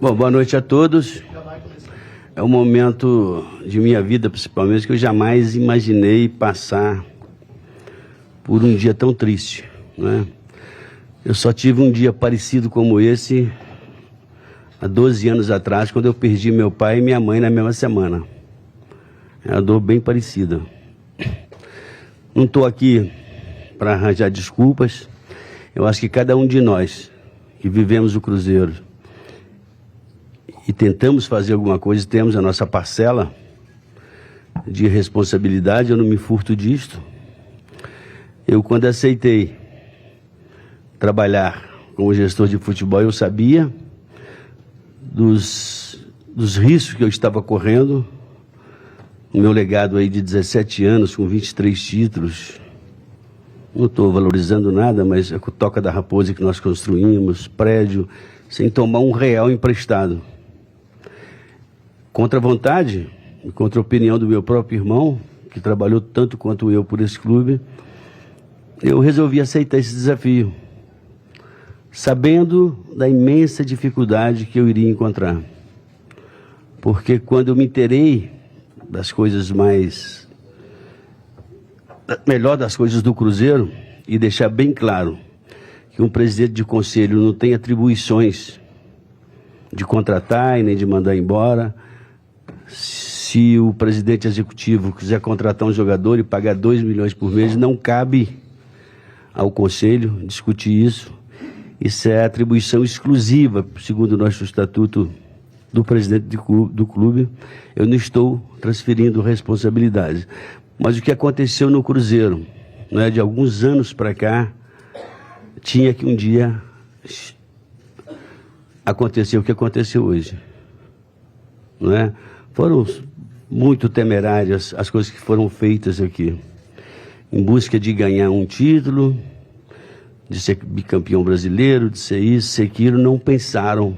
Bom, boa noite a todos. É um momento de minha vida, principalmente, que eu jamais imaginei passar por um dia tão triste, né? Eu só tive um dia parecido como esse há 12 anos atrás, quando eu perdi meu pai e minha mãe na mesma semana. É uma dor bem parecida. Não estou aqui para arranjar desculpas. Eu acho que cada um de nós que vivemos o Cruzeiro e tentamos fazer alguma coisa, temos a nossa parcela de responsabilidade. Eu não me furto disto. Eu, quando aceitei trabalhar como gestor de futebol, eu sabia dos riscos que eu estava correndo. O meu legado aí de 17 anos, com 23 títulos, não estou valorizando nada, mas é com Toca da Raposa que nós construímos, prédio, sem tomar um real emprestado. Contra a vontade e contra a opinião do meu próprio irmão, que trabalhou tanto quanto eu por esse clube, eu resolvi aceitar esse desafio, sabendo da imensa dificuldade que eu iria encontrar. Porque quando eu me inteirei das coisas melhor das coisas do Cruzeiro, e deixar bem claro que um presidente de conselho não tem atribuições de contratar e nem de mandar embora. Se o presidente executivo quiser contratar um jogador e pagar 2 milhões por mês, não cabe ao conselho discutir isso. Isso é atribuição exclusiva, segundo o nosso estatuto, do presidente do clube. Eu não estou transferindo responsabilidades. Mas o que aconteceu no Cruzeiro, né, de alguns anos para cá, tinha que um dia acontecer o que aconteceu hoje. Não é? Foram muito temerárias as coisas que foram feitas aqui, em busca de ganhar um título, de ser bicampeão brasileiro, de ser isso, ser aquilo. Não pensaram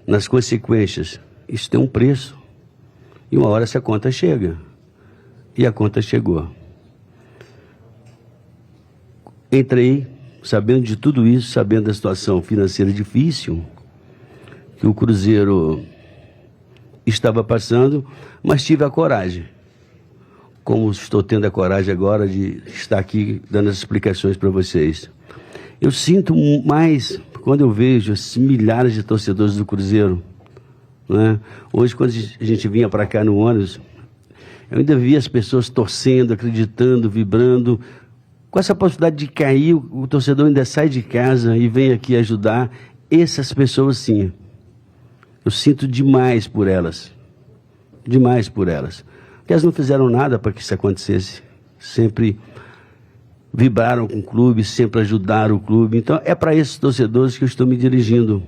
nas consequências. Isso tem um preço. E uma hora essa conta chega. E a conta chegou. Entrei, sabendo de tudo isso, sabendo da situação financeira difícil que o Cruzeiro estava passando, mas tive a coragem, como estou tendo a coragem agora de estar aqui dando as explicações para vocês. Eu sinto mais quando eu vejo esses milhares de torcedores do Cruzeiro, né? Hoje, quando a gente vinha para cá no ônibus, eu ainda via as pessoas torcendo, acreditando, vibrando. Com essa possibilidade de cair, o torcedor ainda sai de casa e vem aqui ajudar. Essas pessoas, sim, eu sinto demais por elas. Demais por elas. Porque elas não fizeram nada para que isso acontecesse. Sempre vibraram com o clube, sempre ajudaram o clube. Então, é para esses torcedores que eu estou me dirigindo.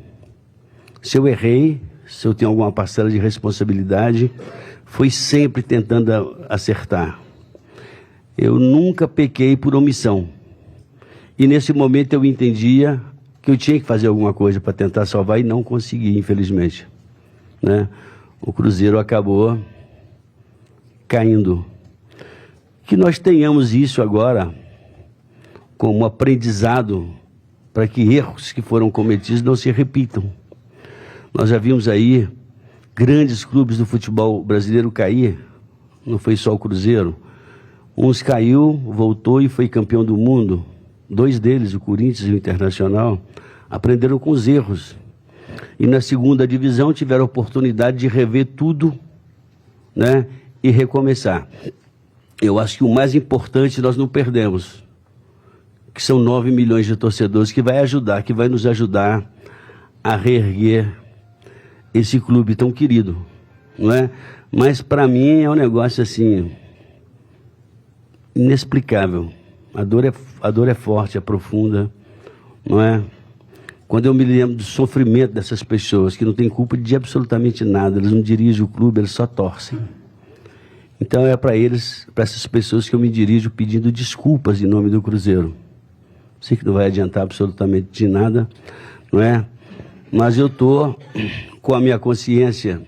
Se eu errei, se eu tenho alguma parcela de responsabilidade, foi sempre tentando acertar. Eu nunca pequei por omissão. E nesse momento eu entendia que eu tinha que fazer alguma coisa para tentar salvar e não consegui, infelizmente, né? O Cruzeiro acabou caindo. Que nós tenhamos isso agora como aprendizado para que erros que foram cometidos não se repitam. Nós já vimos aí grandes clubes do futebol brasileiro cair, não foi só o Cruzeiro. Uns caiu, voltou e foi campeão do mundo. 2 deles, o Corinthians e o Internacional, aprenderam com os erros. E na segunda divisão tiveram a oportunidade de rever tudo, né, e recomeçar. Eu acho que o mais importante nós não perdemos, que são 9 milhões de torcedores, que vai nos ajudar a reerguer esse clube tão querido, não é? Mas para mim é um negócio assim inexplicável. A dor é forte, é profunda, não é? Quando eu me lembro do sofrimento dessas pessoas que não têm culpa de absolutamente nada, eles não dirigem o clube, eles só torcem. Então é para eles, para essas pessoas que eu me dirijo pedindo desculpas em nome do Cruzeiro. Sei que não vai adiantar absolutamente de nada, não é? Mas eu estou com a minha consciência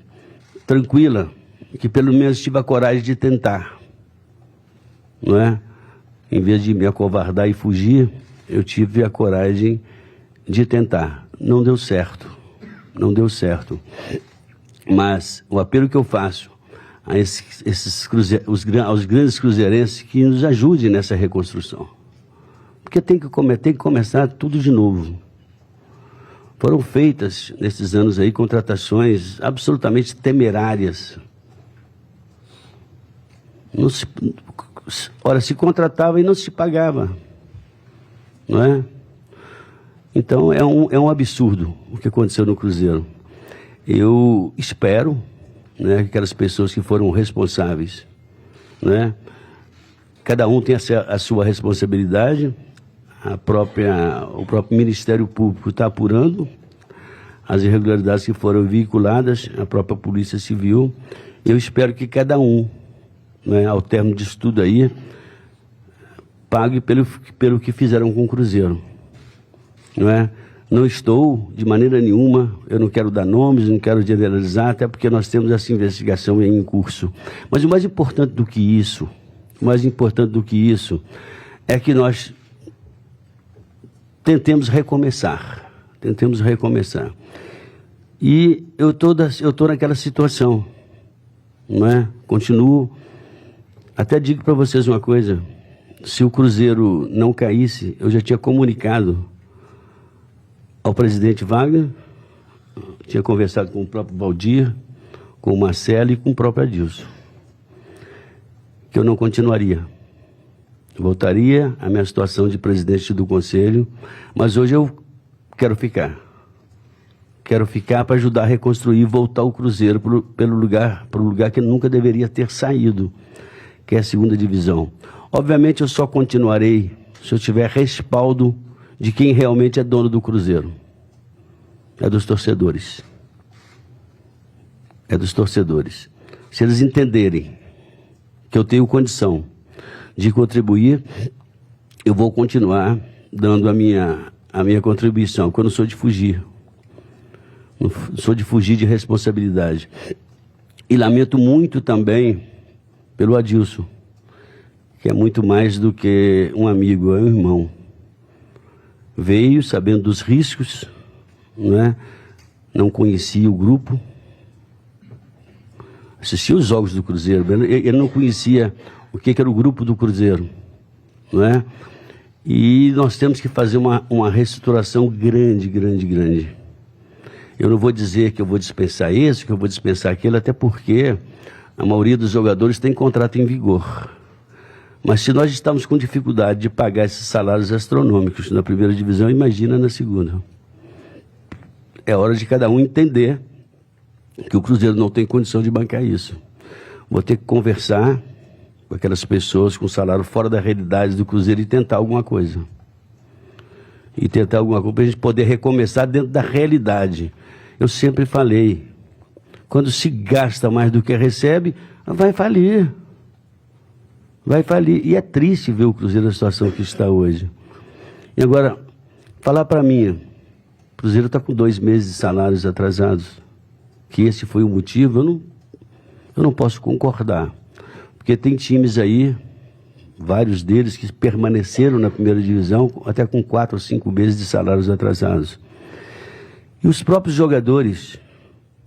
tranquila, que pelo menos tive a coragem de tentar, não é? Em vez de me acovardar e fugir, eu tive a coragem de tentar. Não deu certo, não deu certo. Mas o apelo que eu faço a aos grandes cruzeirenses que nos ajudem nessa reconstrução. Porque tem que começar tudo de novo. Foram feitas, nesses anos aí, contratações absolutamente temerárias. Ora, se contratava e não se pagava. Não é? Então, é um absurdo o que aconteceu no Cruzeiro. Eu espero, né, que aquelas pessoas que foram responsáveis, né, cada um tem a sua responsabilidade, o próprio Ministério Público está apurando as irregularidades que foram veiculadas, a própria Polícia Civil. Eu espero que cada um, né, ao término disso tudo aí, pague pelo que fizeram com o Cruzeiro. Não é? Não estou, de maneira nenhuma, eu não quero dar nomes, não quero generalizar, até porque nós temos essa investigação em curso. Mas o mais importante do que isso, é que nós tentemos recomeçar. E eu estou naquela situação, não é? Continuo, até digo para vocês uma coisa, se o Cruzeiro não caísse, eu já tinha comunicado ao presidente Wagner, tinha conversado com o próprio Valdir, com o Marcelo e com o próprio Adilson, que eu não continuaria. Voltaria à minha situação de presidente do Conselho, mas hoje eu quero ficar. Quero ficar para ajudar a reconstruir e voltar o Cruzeiro para o lugar que nunca deveria ter saído, que é a segunda divisão. Obviamente eu só continuarei se eu tiver respaldo de quem realmente é dono do Cruzeiro. É dos torcedores. É dos torcedores. Se eles entenderem que eu tenho condição de contribuir, eu vou continuar dando a minha contribuição, porque eu não sou de fugir. Não sou de fugir de responsabilidade. E lamento muito também pelo Adilson, que é muito mais do que um amigo, é um irmão. Veio sabendo dos riscos, não conhecia o grupo, assistia os jogos do Cruzeiro, ele não conhecia o que era o grupo do Cruzeiro, não é? E nós temos que fazer uma reestruturação grande. Eu não vou dizer que eu vou dispensar esse, que eu vou dispensar aquele, até porque a maioria dos jogadores tem contrato em vigor. Mas se nós estamos com dificuldade de pagar esses salários astronômicos na primeira divisão, imagina na segunda. É hora de cada um entender que o Cruzeiro não tem condição de bancar isso. Vou ter que conversar com aquelas pessoas com salário fora da realidade do Cruzeiro e tentar alguma coisa. Para a gente poder recomeçar dentro da realidade. Eu sempre falei, quando se gasta mais do que recebe, vai falir. E é triste ver o Cruzeiro na situação que está hoje. E agora, falar para mim, o Cruzeiro está com 2 meses de salários atrasados, que esse foi o motivo, eu não posso concordar. Porque tem times aí, vários deles que permaneceram na primeira divisão, até com 4 ou 5 meses de salários atrasados. E os próprios jogadores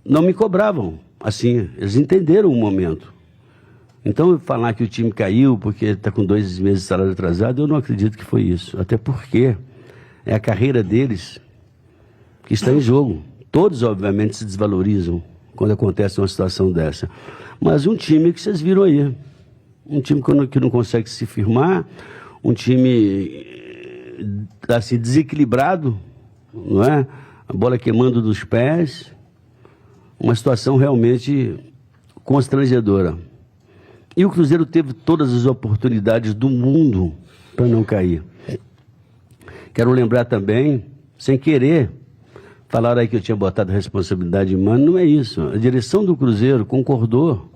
não me cobravam, assim, eles entenderam o momento. Então, falar que o time caiu porque está com 2 meses de salário atrasado, eu não acredito que foi isso. Até porque é a carreira deles que está em jogo. Todos, obviamente, se desvalorizam quando acontece uma situação dessa. Mas um time que vocês viram aí, um time que não consegue se firmar, um time assim, desequilibrado, não é? A bola queimando dos pés, uma situação realmente constrangedora. E o Cruzeiro teve todas as oportunidades do mundo para não cair. Quero lembrar também, sem querer, falaram aí que eu tinha botado a responsabilidade em mão, não é isso. A direção do Cruzeiro concordou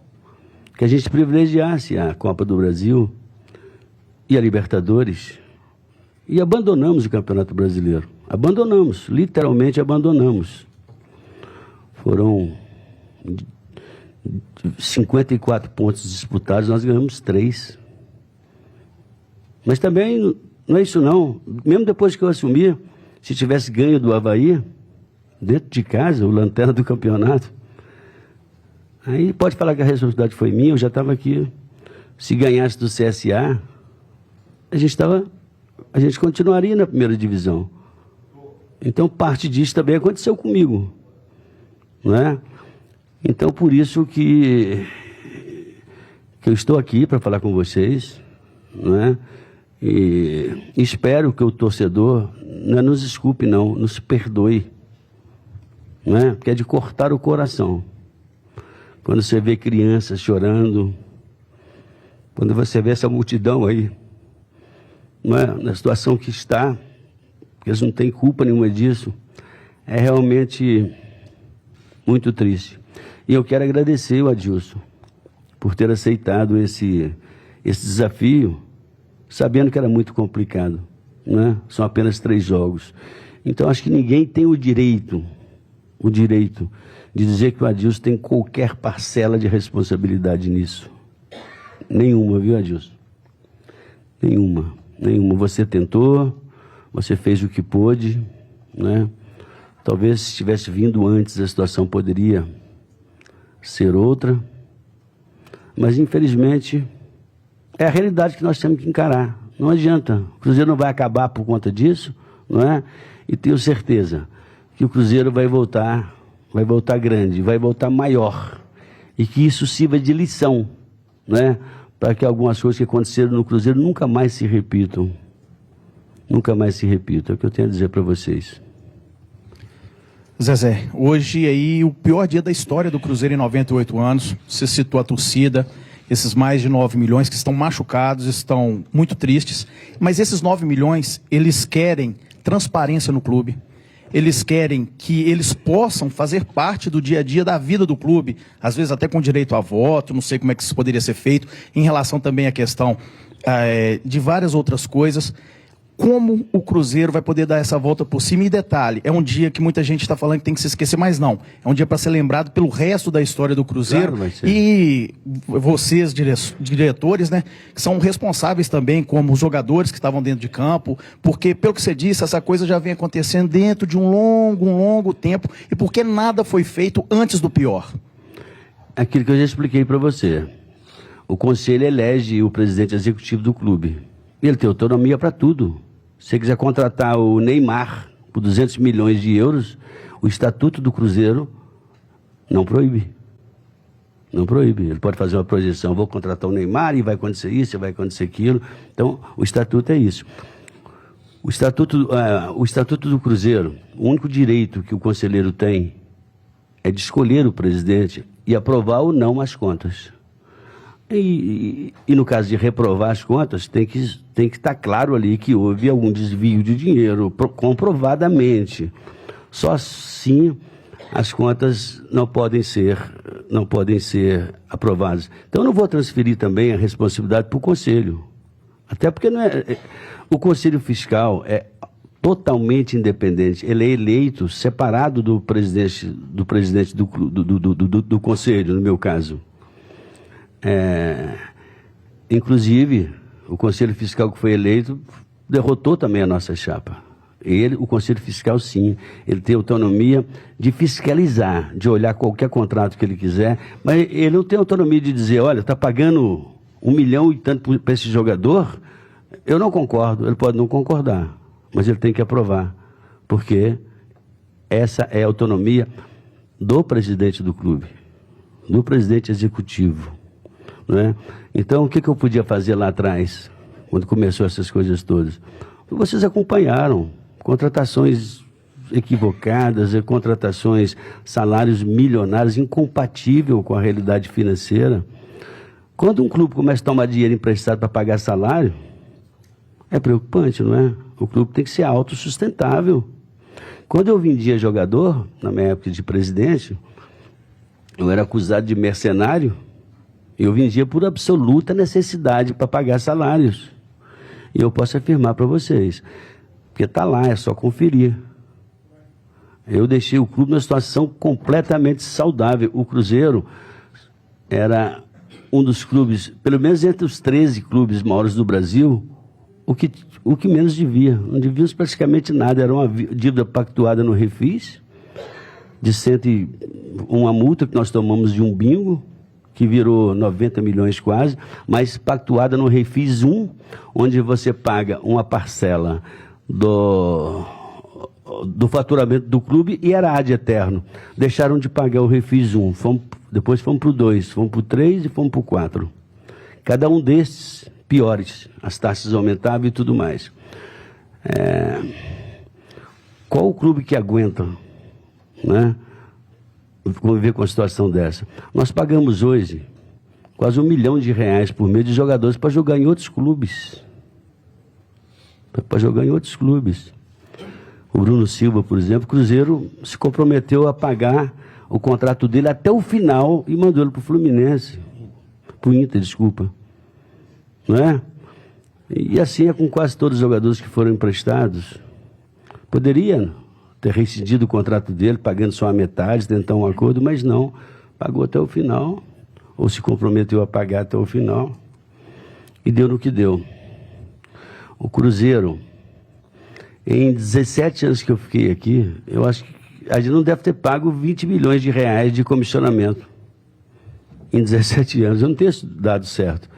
que a gente privilegiasse a Copa do Brasil e a Libertadores e abandonamos o Campeonato Brasileiro. Abandonamos, literalmente abandonamos. Foram 54 pontos disputados, nós ganhamos 3. Mas também Não é isso não. Mesmo depois que eu assumi, se tivesse ganho do Avaí, dentro de casa, o lanterna do campeonato, aí pode falar que a responsabilidade foi minha, eu já estava aqui. Se ganhasse do CSA, a gente continuaria na primeira divisão. Então, parte disso também aconteceu comigo, não é? Então, por isso que eu estou aqui para falar com vocês, não é? E espero que o torcedor não nos desculpe, não, nos perdoe, não é? Porque é de cortar o coração. Quando você vê crianças chorando, quando você vê essa multidão aí, não é? Na situação que está, porque eles não têm culpa nenhuma disso, é realmente muito triste. E eu quero agradecer o Adilson por ter aceitado esse desafio, sabendo que era muito complicado, né? São apenas 3 jogos. Então, acho que ninguém tem o direito de dizer que o Adilson tem qualquer parcela de responsabilidade nisso. Nenhuma, viu, Adilson? Nenhuma. Você tentou, você fez o que pôde, né? Talvez se tivesse vindo antes, a situação poderia ser outra. Mas, infelizmente, é a realidade que nós temos que encarar. Não adianta. O Cruzeiro não vai acabar por conta disso, não é? E tenho certeza que o Cruzeiro vai voltar grande, vai voltar maior. E que isso sirva de lição, né? Para que algumas coisas que aconteceram no Cruzeiro nunca mais se repitam. Nunca mais se repitam. É o que eu tenho a dizer para vocês. Zezé, hoje aí o pior dia da história do Cruzeiro em 98 anos. Você citou a torcida, esses mais de 9 milhões que estão machucados, estão muito tristes. Mas esses 9 milhões, eles querem transparência no clube. Eles querem que eles possam fazer parte do dia a dia da vida do clube, às vezes até com direito a voto, não sei como é que isso poderia ser feito, em relação também à questão de várias outras coisas. Como o Cruzeiro vai poder dar essa volta por cima? E detalhe, é um dia que muita gente está falando que tem que se esquecer, mas não. É um dia para ser lembrado pelo resto da história do Cruzeiro. Claro, e vocês, diretores, né, que são responsáveis também, como os jogadores que estavam dentro de campo, porque, pelo que você disse, essa coisa já vem acontecendo dentro de um longo tempo, e porque nada foi feito antes do pior. Aquilo que eu já expliquei para você. O Conselho elege o presidente executivo do clube. Ele tem autonomia para tudo. Se você quiser contratar o Neymar por 200 milhões de euros, o Estatuto do Cruzeiro não proíbe. Não proíbe. Ele pode fazer uma projeção, vou contratar o Neymar e vai acontecer isso, vai acontecer aquilo. Então, o Estatuto é isso. O Estatuto do Cruzeiro, o único direito que o conselheiro tem é de escolher o presidente e aprovar ou não as contas. E no caso de reprovar as contas, tem que estar claro ali que houve algum desvio de dinheiro, comprovadamente. Só assim as contas não podem ser aprovadas. Então eu não vou transferir também a responsabilidade para o Conselho. Até porque o Conselho Fiscal é totalmente independente. Ele é eleito separado do presidente do Conselho, no meu caso. Inclusive, o Conselho Fiscal que foi eleito derrotou também a nossa chapa. O Conselho Fiscal, sim, ele tem autonomia de fiscalizar, de olhar qualquer contrato que ele quiser, mas ele não tem autonomia de dizer, olha, está pagando 1 milhão e tanto para esse jogador, eu não concordo. Ele pode não concordar, mas ele tem que aprovar, porque essa é a autonomia do presidente do clube, do presidente executivo. Né? Então, o que eu podia fazer lá atrás, quando começou essas coisas todas? Vocês acompanharam contratações equivocadas, contratações, salários milionários, incompatível com a realidade financeira. Quando um clube começa a tomar dinheiro emprestado para pagar salário, é preocupante, não é? O clube tem que ser autossustentável. Quando eu vendia jogador, na minha época de presidente, eu era acusado de mercenário. Eu vendia por absoluta necessidade para pagar salários. E eu posso afirmar para vocês, porque está lá, é só conferir. Eu deixei o clube numa situação completamente saudável. O Cruzeiro um dos clubes, pelo menos entre os 13 clubes maiores do Brasil, o que menos devia. Não devíamos praticamente nada. Era uma dívida pactuada no Refis, de uma multa que nós tomamos de um bingo, que virou 90 milhões quase, mas pactuada no Refis 1, onde você paga uma parcela do faturamento do clube e era ad eterno. Deixaram de pagar o Refis 1, depois fomos para o 2, fomos para o 3 e fomos para o 4. Cada um desses piores, as taxas aumentavam e tudo mais. Qual o clube que aguenta, né, conviver com a situação dessa? Nós pagamos hoje quase R$1 milhão por mês de jogadores para jogar em outros clubes. O Bruno Silva, por exemplo, o Cruzeiro se comprometeu a pagar o contrato dele até o final e mandou ele para o Fluminense, para o Inter, desculpa. Não é? E assim é com quase todos os jogadores que foram emprestados. Poderia ter rescindido o contrato dele, pagando só a metade, tentar um acordo, mas não, pagou até o final, ou se comprometeu a pagar até o final, e deu no que deu. O Cruzeiro, em 17 anos que eu fiquei aqui, eu acho que a gente não deve ter pago R$20 milhões de comissionamento. Em 17 anos, eu não tenho esse dado certo.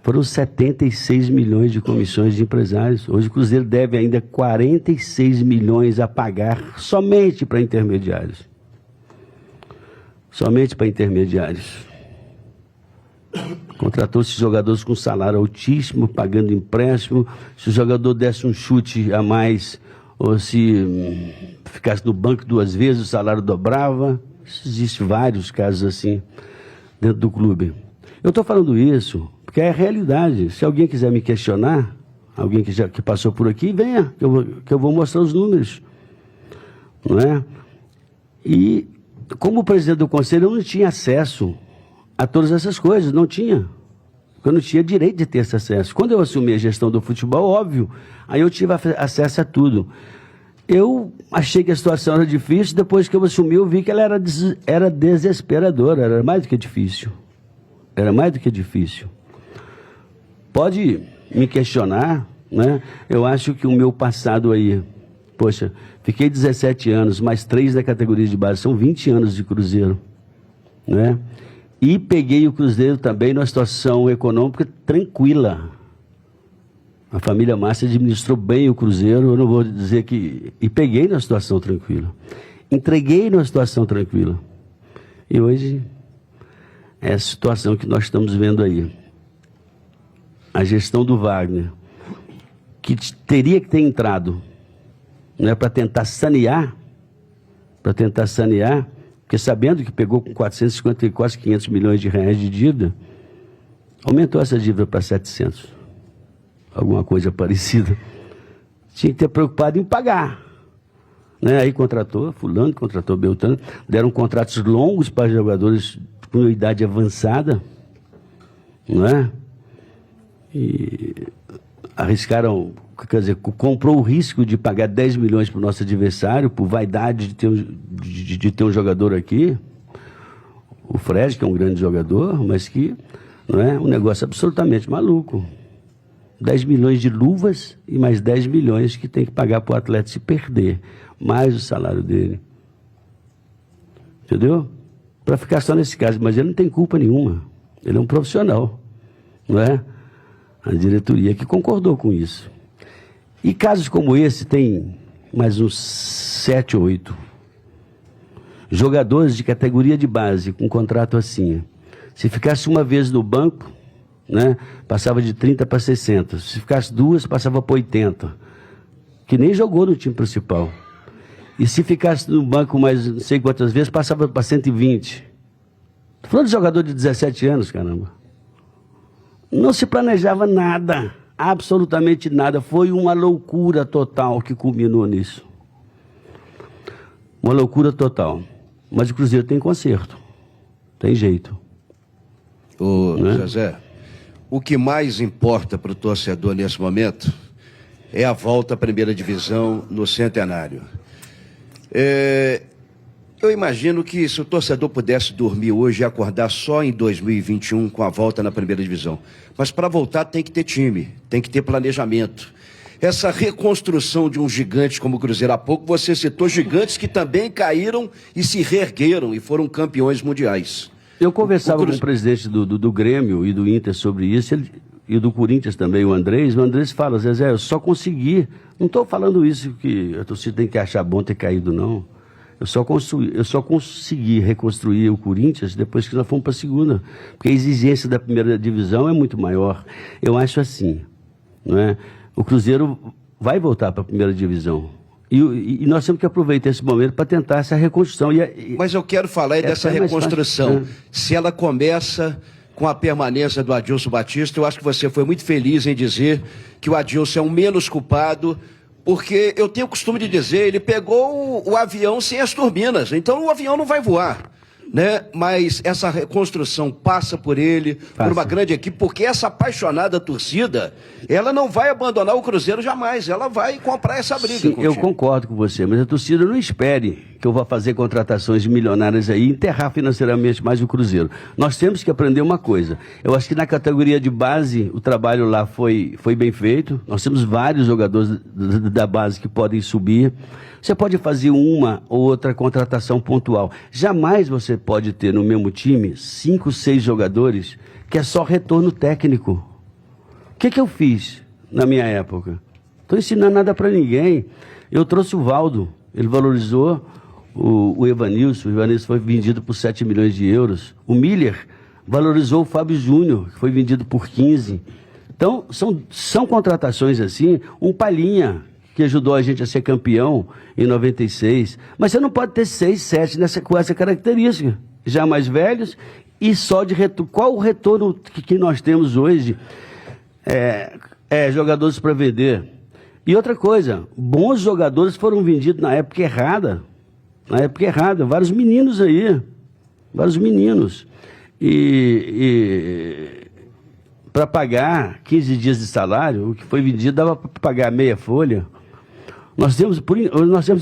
Foram 76 milhões de comissões de empresários. Hoje o Cruzeiro deve ainda 46 milhões a pagar somente para intermediários. Somente para intermediários. Contratou-se jogadores com salário altíssimo, pagando empréstimo. Se o jogador desse um chute a mais, ou se ficasse no banco 2 vezes, o salário dobrava. Existem vários casos assim dentro do clube. Eu estou falando isso porque é a realidade. Se alguém quiser me questionar, alguém que passou por aqui, venha, que eu vou mostrar os números. Não é? E como presidente do conselho, eu não tinha acesso a todas essas coisas, não tinha. Eu não tinha direito de ter esse acesso. Quando eu assumi a gestão do futebol, óbvio, aí eu tive acesso a tudo. Eu achei que a situação era difícil, depois que eu assumi, eu vi que ela era desesperadora, era mais do que difícil. Era mais do que difícil. Pode me questionar, né? Eu acho que o meu passado aí, poxa, fiquei 17 anos, mais 3 na categoria de base, são 20 anos de Cruzeiro, né? E peguei o Cruzeiro também numa situação econômica tranquila. A família Massa administrou bem o Cruzeiro, eu não vou dizer que... E peguei numa situação tranquila. Entreguei numa situação tranquila. E hoje é a situação que nós estamos vendo aí. A gestão do Wagner, que teria que ter entrado, né, para tentar sanear, porque sabendo que pegou com 450 e quase 500 milhões de reais de dívida, aumentou essa dívida para 700. Alguma coisa parecida. Tinha que ter preocupado em pagar. Né? Aí contratou fulano, contratou Beltrano, deram contratos longos para jogadores com idade avançada, não é? E arriscaram, quer dizer, comprou o risco de pagar 10 milhões para o nosso adversário, por vaidade de ter um jogador aqui, o Fred, que é um grande jogador, mas que não é um negócio absolutamente maluco. 10 milhões de luvas e mais 10 milhões que tem que pagar para o atleta se perder, mais o salário dele. Entendeu? Para ficar só nesse caso, mas ele não tem culpa nenhuma. Ele é um profissional, não é? A diretoria que concordou com isso. E casos como esse tem mais uns 7 ou 8. Jogadores de categoria de base com contrato assim. Se ficasse uma vez no banco, né, passava de 30 para 60. Se ficasse 2, passava para 80. Que nem jogou no time principal. E se ficasse no banco mais não sei quantas vezes, passava para 120. Estou falando de jogador de 17 anos, caramba. Não se planejava nada, absolutamente nada. Foi uma loucura total que culminou nisso. Uma loucura total. Mas o Cruzeiro tem conserto. Tem jeito. Ô, José, o que mais importa para o torcedor nesse momento é a volta à primeira divisão no Centenário. Eu imagino que se o torcedor pudesse dormir hoje e acordar só em 2021 com a volta na primeira divisão. Mas para voltar tem que ter time, tem que ter planejamento. Essa reconstrução de um gigante como o Cruzeiro, há pouco você citou gigantes que também caíram e se reergueram e foram campeões mundiais. Eu conversava com o presidente do Grêmio e do Inter sobre isso, e do Corinthians também, o Andrés fala, Zezé, eu só consegui, não estou falando isso que a torcida tem que achar bom ter caído, não. Eu só consegui reconstruir o Corinthians depois que nós fomos para a segunda, porque a exigência da primeira divisão é muito maior. Eu acho assim, não é? O Cruzeiro vai voltar para a primeira divisão. E nós temos que aproveitar esse momento para tentar essa reconstrução. Mas eu quero falar dessa reconstrução. Se ela começa com a permanência do Adilson Batista, eu acho que você foi muito feliz em dizer que o Adilson é um menos culpado, porque eu tenho o costume de dizer, ele pegou o avião sem as turbinas, então o avião não vai voar. Né? Mas essa reconstrução passa por ele, por uma grande equipe, porque essa apaixonada torcida, ela não vai abandonar o Cruzeiro jamais, ela vai comprar essa briga. Sim, eu concordo com você, mas a torcida não espere que eu vá fazer contratações milionárias aí e enterrar financeiramente mais o Cruzeiro. Nós temos que aprender uma coisa. Eu acho que na categoria de base, o trabalho lá foi bem feito. Nós temos vários jogadores da base que podem subir. Você pode fazer uma ou outra contratação pontual. Jamais você pode ter no mesmo time 5, 6 jogadores que é só retorno técnico. O que eu fiz na minha época? Estou ensinando nada para ninguém. Eu trouxe o Valdo, ele valorizou o Evanilson. O Evanilson foi vendido por 7 milhões de euros. O Miller valorizou o Fábio Júnior, que foi vendido por 15. Então, são contratações assim, um Palhinha, que ajudou a gente a ser campeão em 96. Mas você não pode ter 6, 7 com essa característica. Já mais velhos e só de retorno. Qual o retorno que nós temos hoje? Jogadores para vender. E outra coisa, bons jogadores foram vendidos na época errada. Na época errada. Vários meninos aí. Vários meninos. Para pagar 15 dias de salário, o que foi vendido dava para pagar meia folha. Nós temos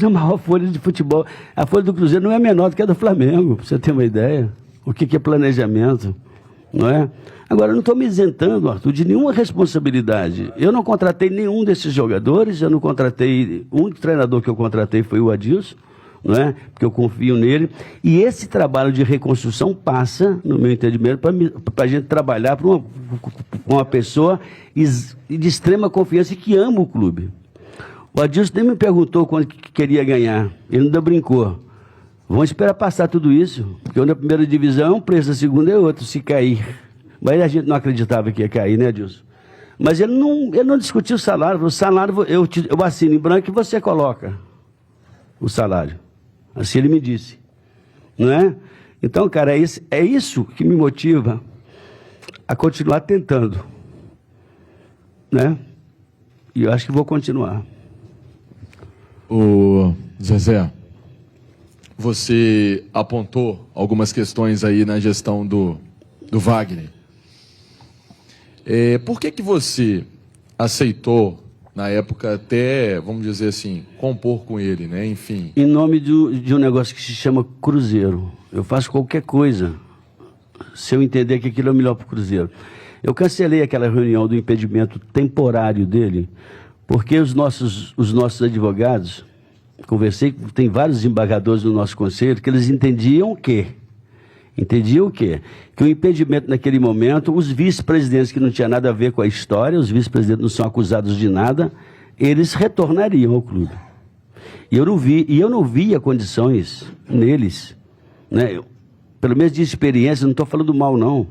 a maior folha de futebol. A folha do Cruzeiro não é menor do que a do Flamengo, para você ter uma ideia. O que é planejamento, não é? Agora, eu não estou me isentando, Arthur, de nenhuma responsabilidade. Eu não contratei nenhum desses jogadores, eu não contratei... O único treinador que eu contratei foi o Adilson, não é? Porque eu confio nele. E esse trabalho de reconstrução passa, no meu entendimento, para a gente trabalhar para uma pessoa de extrema confiança e que ama o clube. O Adilson nem me perguntou quando que queria ganhar. Ele ainda brincou. Vamos esperar passar tudo isso, porque na primeira divisão, o preço da segunda é outro, se cair. Mas a gente não acreditava que ia cair, né, Adilson? Mas ele não discutiu o salário. O salário eu assino em branco e você coloca o salário. Assim ele me disse. Não é? Então, cara, é isso que me motiva a continuar tentando. Né? E eu acho que vou continuar. O Zezé, você apontou algumas questões aí na gestão do Wagner. Por que você aceitou, na época, até, vamos dizer assim, compor com ele, né? Enfim. Em nome de um negócio que se chama Cruzeiro. Eu faço qualquer coisa se eu entender que aquilo é o melhor para o Cruzeiro. Eu cancelei aquela reunião do impedimento temporário dele, porque os nossos advogados, conversei, tem vários desembargadores no nosso conselho, que eles entendiam o quê? Que o impedimento naquele momento, os vice-presidentes que não tinha nada a ver com a história, os vice-presidentes não são acusados de nada, eles retornariam ao clube. E eu não via condições neles, né? Pelo menos de experiência, não estou falando mal não,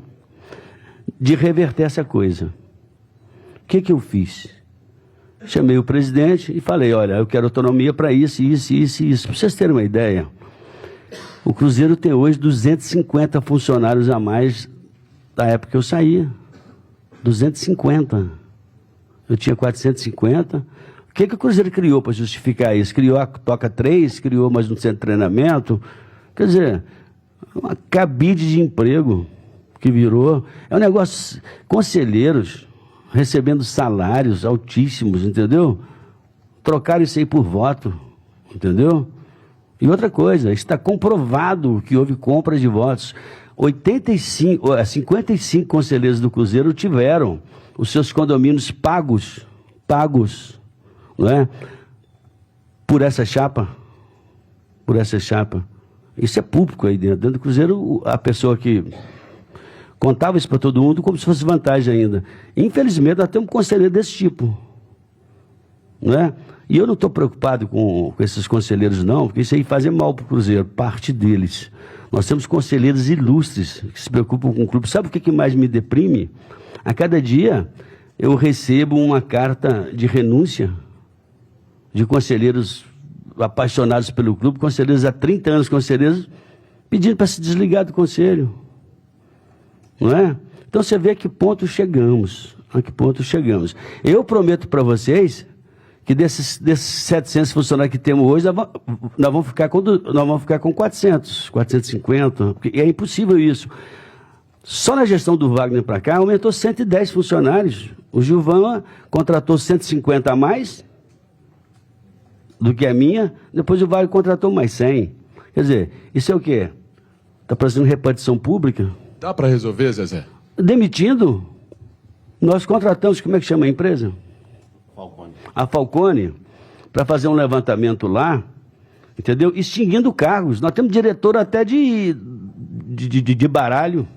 de reverter essa coisa. O que eu fiz? Chamei o presidente e falei, olha, eu quero autonomia para isso. Para vocês terem uma ideia, o Cruzeiro tem hoje 250 funcionários a mais da época que eu saía. 250. Eu tinha 450. O que o Cruzeiro criou para justificar isso? Criou a Toca 3, criou mais um centro de treinamento. Quer dizer, uma cabide de emprego que virou. É um negócio, conselheiros recebendo salários altíssimos, entendeu? Trocaram isso aí por voto, entendeu? E outra coisa, está comprovado que houve compra de votos. 55 conselheiros do Cruzeiro tiveram os seus condomínios pagos, não é? Por essa chapa. Isso é público aí dentro. Dentro do Cruzeiro, a pessoa que contava isso para todo mundo como se fosse vantagem ainda. Infelizmente, nós temos um conselheiro desse tipo. Não é? E eu não estou preocupado com esses conselheiros, não, porque isso aí faz mal para o Cruzeiro, parte deles. Nós temos conselheiros ilustres que se preocupam com o clube. Sabe o que mais me deprime? A cada dia eu recebo uma carta de renúncia de conselheiros apaixonados pelo clube, conselheiros há 30 anos, conselheiros pedindo para se desligar do conselho. Não é? Então você vê a que ponto chegamos. Eu prometo para vocês que desses 700 funcionários que temos hoje, nós vamos ficar com 400, 450, porque é impossível isso. Só na gestão do Wagner para cá, aumentou 110 funcionários. O Gilvan contratou 150 a mais do que a minha, depois o Wagner contratou mais 100. Quer dizer, isso é o quê? Está fazendo repartição pública? Dá para resolver, Zezé? Demitindo. Nós contratamos, como é que chama a empresa? A Falcone, para fazer um levantamento lá, entendeu? Extinguindo cargos. Nós temos diretor até de baralho,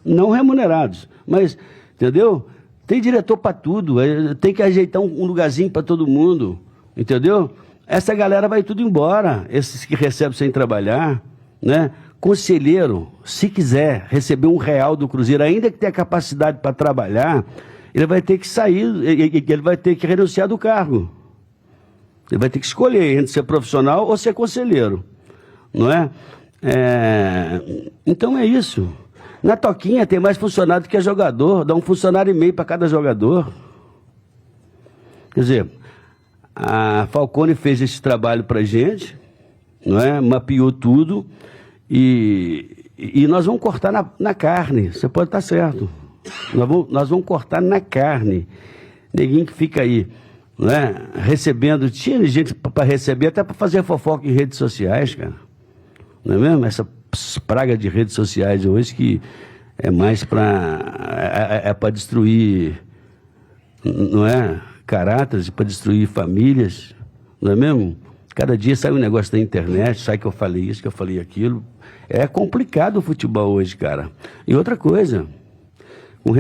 não remunerados, mas, entendeu? Tem diretor para tudo, tem que ajeitar um lugarzinho para todo mundo, entendeu? Essa galera vai tudo embora, esses que recebem sem trabalhar, né? Conselheiro, se quiser receber R$1 do Cruzeiro, ainda que tenha capacidade para trabalhar, ele vai ter que sair, ele vai ter que renunciar do cargo. Ele vai ter que escolher entre ser profissional ou ser conselheiro, não é? Então é isso. Na Toquinha tem mais funcionário do que jogador, dá 1,5 funcionário para cada jogador. Quer dizer, a Falcone fez esse trabalho para a gente, não é? Mapeou tudo e nós vamos cortar na carne, você pode estar certo. Nós vamos cortar na carne. Ninguém que fica aí, não é? Recebendo, tinha gente para receber, até para fazer fofoca em redes sociais, cara. Não é mesmo? Essa praga de redes sociais hoje que é mais para destruir, não é? Caráteres, para destruir famílias, não é mesmo? Cada dia sai um negócio da internet, sai que eu falei isso, que eu falei aquilo. É complicado o futebol hoje, cara. E outra coisa, com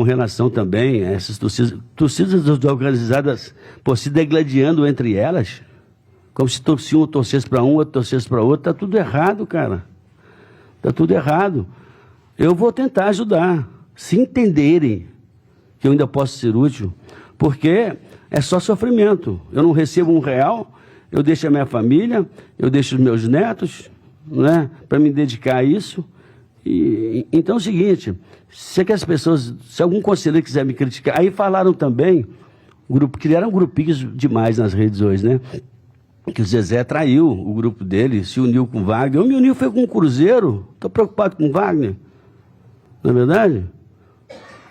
relação também a essas torcidas organizadas se degladiando entre elas, como se um torcesse para um, outro torcesse para outro, está tudo errado, cara. Está tudo errado. Eu vou tentar ajudar, se entenderem que eu ainda posso ser útil, porque é só sofrimento. Eu não recebo R$1, eu deixo a minha família, eu deixo os meus netos, né, para me dedicar a isso. Então é o seguinte, se algum conselheiro quiser me criticar, aí falaram também, criaram grupinhos demais nas redes hoje, né? Que o Zezé traiu o grupo dele, se uniu com o Wagner. Eu me uni, foi com o Cruzeiro, estou preocupado com o Wagner, não é verdade?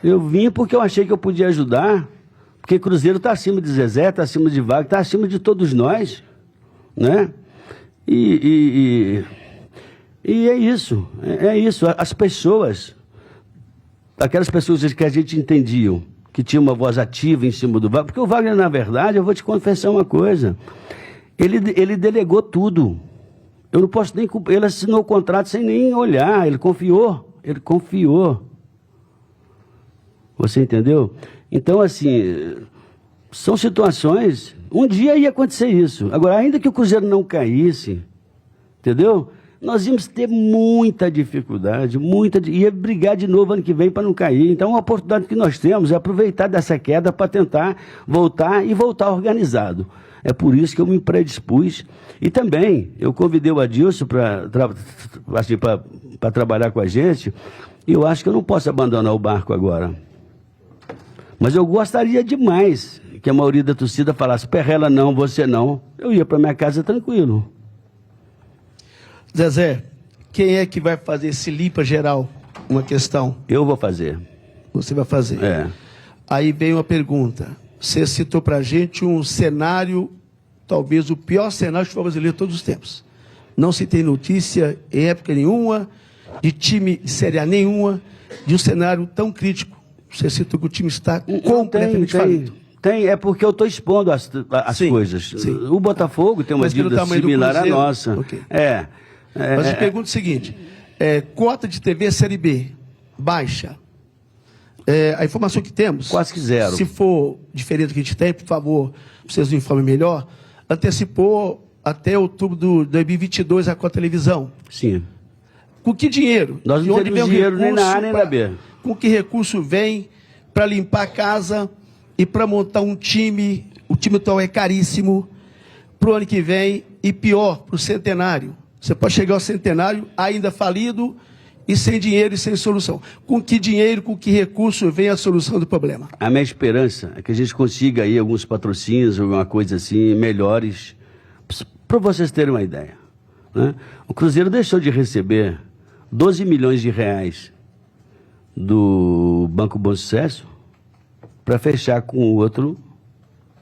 Eu vim porque eu achei que eu podia ajudar, porque o Cruzeiro está acima de Zezé, está acima de Wagner, está acima de todos nós, né? E é isso, as pessoas, aquelas pessoas que a gente entendia, que tinham uma voz ativa em cima do Wagner, porque o Wagner, na verdade, eu vou te confessar uma coisa, ele delegou tudo, eu não posso nem, ele assinou o contrato sem nem olhar, ele confiou, você entendeu? Então, assim, são situações, um dia ia acontecer isso, agora, ainda que o Cruzeiro não caísse, entendeu? Nós íamos ter muita dificuldade, ia brigar de novo ano que vem para não cair. Então, a oportunidade que nós temos é aproveitar dessa queda para tentar voltar organizado. É por isso que eu me predispus. E também, eu convidei o Adilson para trabalhar com a gente, e eu acho que eu não posso abandonar o barco agora. Mas eu gostaria demais que a maioria da torcida falasse, Perrella não, você não. Eu ia para minha casa tranquilo. Zezé, quem é que vai fazer esse limpa geral? Uma questão. Eu vou fazer. Você vai fazer? É. Aí vem uma pergunta. Você citou para a gente um cenário talvez o pior cenário do futebol brasileiro de todos os tempos. Não se tem notícia em época nenhuma, de time de Série A nenhuma, de um cenário tão crítico. Você citou que o time está completamente falido. É porque eu estou expondo as coisas. Sim. O Botafogo tem uma dívida similar à nossa. Okay. Mas eu pergunto o seguinte, cota de TV Série B, baixa. A informação que temos... Quase que zero. Se for diferente do que a gente tem, por favor, vocês nos informem melhor, antecipou até outubro de 2022 a cota televisão. Sim. Com que dinheiro? Nós não temos dinheiro nem na A nem na B. Com que recurso vem para limpar a casa e para montar um time? O time atual é caríssimo para o ano que vem e pior, para o centenário. Você pode chegar ao centenário ainda falido e sem dinheiro e sem solução. Com que dinheiro, com que recurso vem a solução do problema? A minha esperança é que a gente consiga aí alguns patrocínios, alguma coisa assim, melhores, para vocês terem uma ideia. Né? O Cruzeiro deixou de receber 12 milhões de reais do Banco Bom Sucesso para fechar com o outro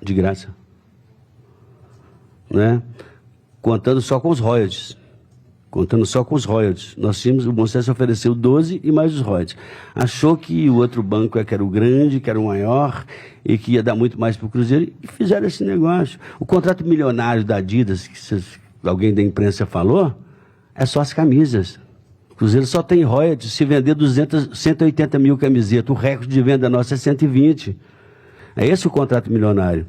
de graça. Né? Contando só com os royalties. Nós tínhamos, o Bom Sucesso ofereceu 12 e mais os royalties. Achou que o outro banco que era o grande, que era o maior, e que ia dar muito mais para o Cruzeiro, e fizeram esse negócio. O contrato milionário da Adidas, que alguém da imprensa falou, é só as camisas. O Cruzeiro só tem royalties se vender 180 mil camisetas. O recorde de venda nossa é 120. É esse o contrato milionário.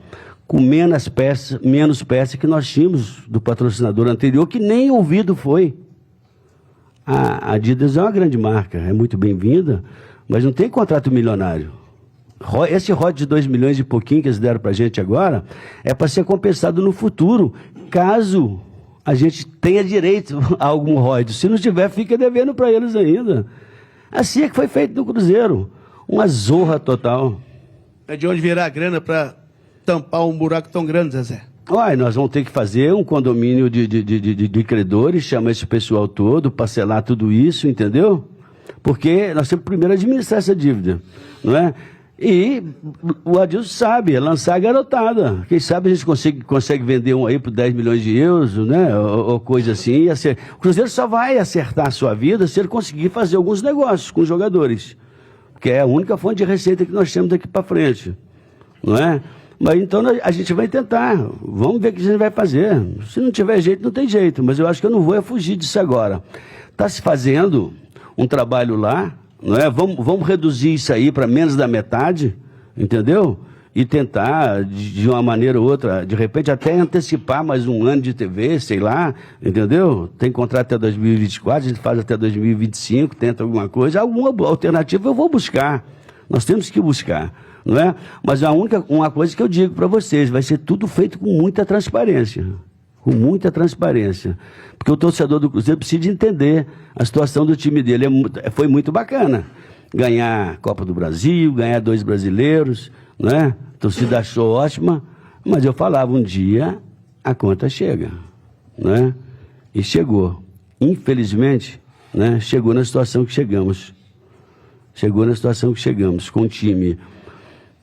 Com menos peças que nós tínhamos do patrocinador anterior, que nem ouvido foi. A Adidas é uma grande marca, é muito bem-vinda, mas não tem contrato milionário. Esse royalties de 2 milhões e pouquinho que eles deram para a gente agora, é para ser compensado no futuro, caso a gente tenha direito a algum royalties. Se não tiver, fica devendo para eles ainda. Assim é que foi feito no Cruzeiro. Uma zorra total. É de onde virá a grana para tampar um buraco tão grande, Zezé? Olha, nós vamos ter que fazer um condomínio de credores, chamar esse pessoal todo, parcelar tudo isso, entendeu? Porque nós temos que primeiro administrar essa dívida, não é? E o Adilson sabe, é lançar a garotada. Quem sabe a gente consegue vender um aí por 10 milhões de euros, né? Ou coisa assim. O Cruzeiro só vai acertar a sua vida se ele conseguir fazer alguns negócios com os jogadores. Porque é a única fonte de receita que nós temos daqui para frente, não é? Mas então a gente vai tentar, vamos ver o que a gente vai fazer. Se não tiver jeito, não tem jeito, mas eu acho que eu não vou fugir disso agora. Está se fazendo um trabalho lá, não é? Vamos reduzir isso aí para menos da metade, entendeu? E tentar, de uma maneira ou outra, de repente até antecipar mais um ano de TV, sei lá, entendeu? Tem contrato até 2024, a gente faz até 2025, tenta alguma coisa, alguma alternativa eu vou buscar. Nós temos que buscar. Não é? Mas uma coisa que eu digo para vocês, vai ser tudo feito com muita transparência. Com muita transparência. Porque o torcedor do Cruzeiro precisa entender a situação do time dele. Foi muito bacana. Ganhar a Copa do Brasil, ganhar 2 brasileiros, não é? A torcida achou ótima, mas eu falava, um dia a conta chega. Não é? E chegou. Infelizmente, né, chegou na situação que chegamos. Com um time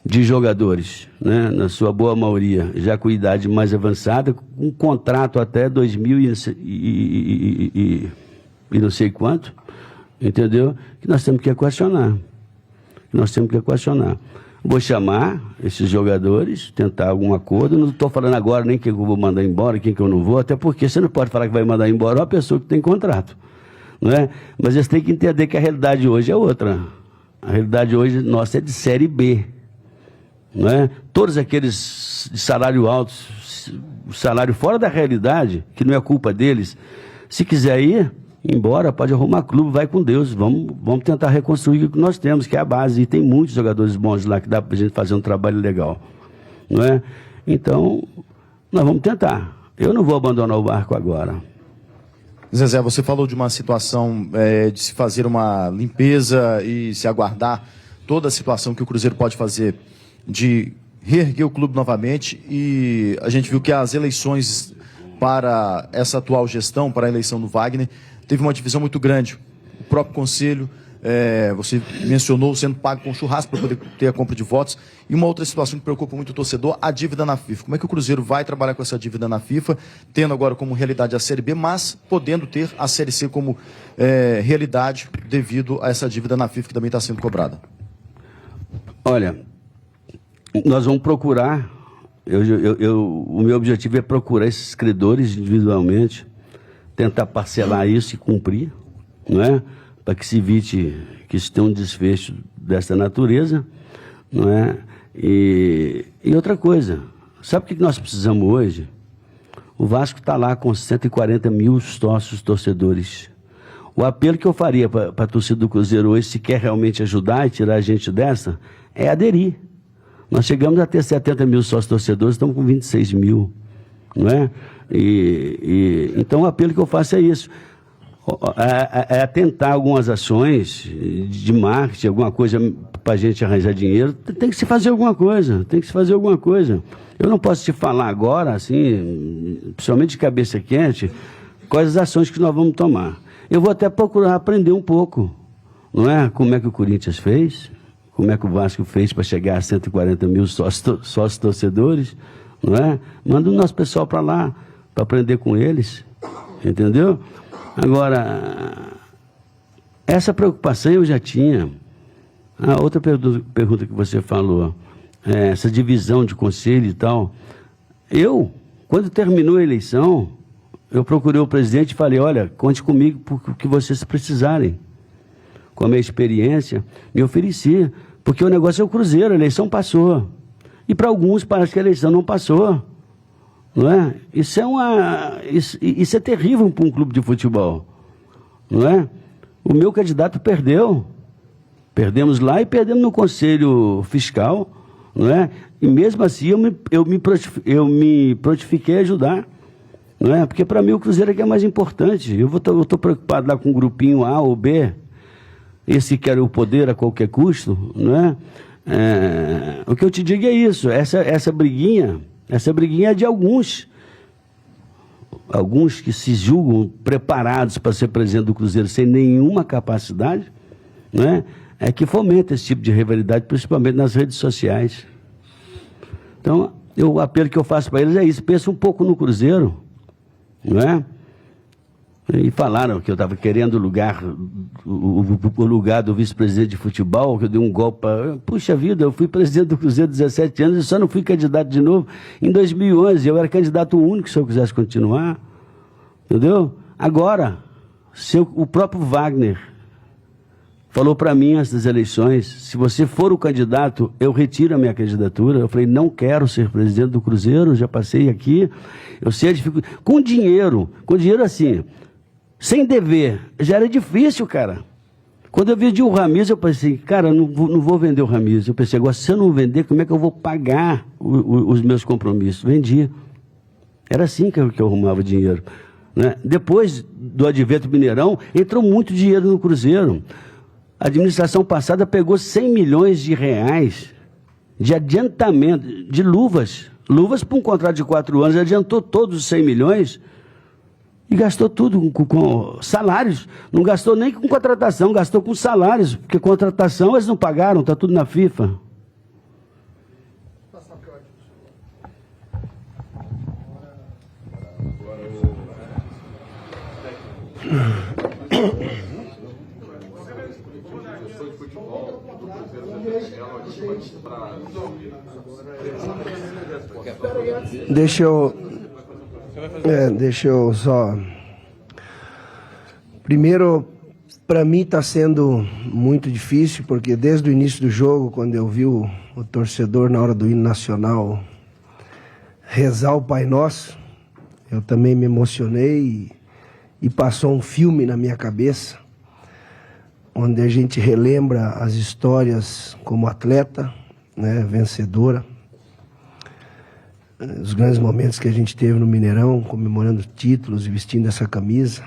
de jogadores, né, na sua boa maioria, já com idade mais avançada, com um contrato até 2000 e não sei quanto, entendeu? Que nós temos que equacionar. Vou chamar esses jogadores, tentar algum acordo, não estou falando agora nem quem eu vou mandar embora, quem que eu não vou, até porque você não pode falar que vai mandar embora uma pessoa que tem contrato, não é? Mas eles têm que entender que a realidade hoje é outra. A realidade hoje nossa é de Série B. Não é? Todos aqueles de salário alto, salário fora da realidade, que não é culpa deles, se quiser ir embora, pode arrumar clube, vai com Deus, vamos tentar reconstruir o que nós temos, que é a base, e tem muitos jogadores bons lá que dá para a gente fazer um trabalho legal, não é? Então, nós vamos tentar. Eu não vou abandonar o barco agora. Zezé, você falou de uma situação de se fazer uma limpeza e se aguardar toda a situação que o Cruzeiro pode fazer de reerguer o clube novamente, e a gente viu que as eleições para essa atual gestão, para a eleição do Wagner, teve uma divisão muito grande. O próprio Conselho Você mencionou sendo pago com churrasco para poder ter a compra de votos. E uma outra situação que preocupa muito o torcedor, a dívida na FIFA. Como é que o Cruzeiro vai trabalhar com essa dívida na FIFA, tendo agora como realidade a Série B, mas podendo ter a Série C como realidade devido a essa dívida na FIFA que também está sendo cobrada? Olha, nós vamos procurar, o meu objetivo é procurar esses credores individualmente, tentar parcelar isso e cumprir, não é? Para que se evite que isso tenha um desfecho dessa natureza, não é? E outra coisa, sabe o que nós precisamos hoje? O Vasco está lá com 140 mil sócios torcedores. O apelo que eu faria para a torcida do Cruzeiro hoje, se quer realmente ajudar e tirar a gente dessa, é aderir. Nós chegamos a ter 70 mil sócios torcedores, estamos com 26 mil, não é? Então o apelo que eu faço é isso. É tentar algumas ações de marketing, alguma coisa para a gente arranjar dinheiro. Tem que se fazer alguma coisa, Eu não posso te falar agora, assim, principalmente de cabeça quente, quais as ações que nós vamos tomar. Eu vou até procurar aprender um pouco, não é? Como é que o Corinthians fez, como é que o Vasco fez para chegar a 140 mil sócios torcedores, não é? Manda o nosso pessoal para lá, para aprender com eles, entendeu? Agora, essa preocupação eu já tinha. A outra pergunta que você falou, essa divisão de conselho e tal. Quando terminou a eleição, eu procurei o presidente e falei, olha, conte comigo por o que vocês precisarem. Com a minha experiência, me ofereci, porque o negócio é o Cruzeiro, a eleição passou. E para alguns parece que a eleição não passou. Não é? Isso é terrível para um clube de futebol, não é? O meu candidato perdeu, perdemos lá e perdemos no Conselho Fiscal, não é? E mesmo assim eu me prontifiquei a ajudar, não é? Porque para mim o Cruzeiro é que é mais importante. Eu estou preocupado lá com o grupinho A ou B, esse que quer o poder a qualquer custo, não é? O que eu te digo é isso, essa briguinha é de alguns que se julgam preparados para ser presidente do Cruzeiro sem nenhuma capacidade, né? É que fomenta esse tipo de rivalidade, principalmente nas redes sociais. Então, o apelo que eu faço para eles é isso, pensa um pouco no Cruzeiro, não é? E falaram que eu estava querendo o lugar do vice-presidente de futebol, que eu dei um golpe. Puxa vida, eu fui presidente do Cruzeiro 17 anos e só não fui candidato de novo. Em 2011, eu era candidato único se eu quisesse continuar. Entendeu? Agora, o próprio Wagner falou para mim antes das eleições, se você for o candidato, eu retiro a minha candidatura. Eu falei, não quero ser presidente do Cruzeiro, já passei aqui, eu sei a dificuldade. Com dinheiro assim... Sem dever, já era difícil, cara. Quando eu vendi o Ramires, eu pensei, cara, não vou vender o Ramires. Eu pensei, agora, se eu não vender, como é que eu vou pagar os meus compromissos? Vendi. Era assim que eu arrumava dinheiro, né? Depois do advento Mineirão, entrou muito dinheiro no Cruzeiro. A administração passada pegou 100 milhões de reais de adiantamento, de luvas. Luvas para um contrato de 4 anos, adiantou todos os 100 milhões... E gastou tudo com salários. Não gastou nem com contratação, gastou com salários. Porque contratação eles não pagaram, está tudo na FIFA. Deixa eu só... Primeiro, para mim está sendo muito difícil, porque desde o início do jogo, quando eu vi o torcedor na hora do hino nacional rezar o Pai Nosso, eu também me emocionei e passou um filme na minha cabeça, onde a gente relembra as histórias como atleta, né, vencedora, os grandes momentos que a gente teve no Mineirão, comemorando títulos e vestindo essa camisa,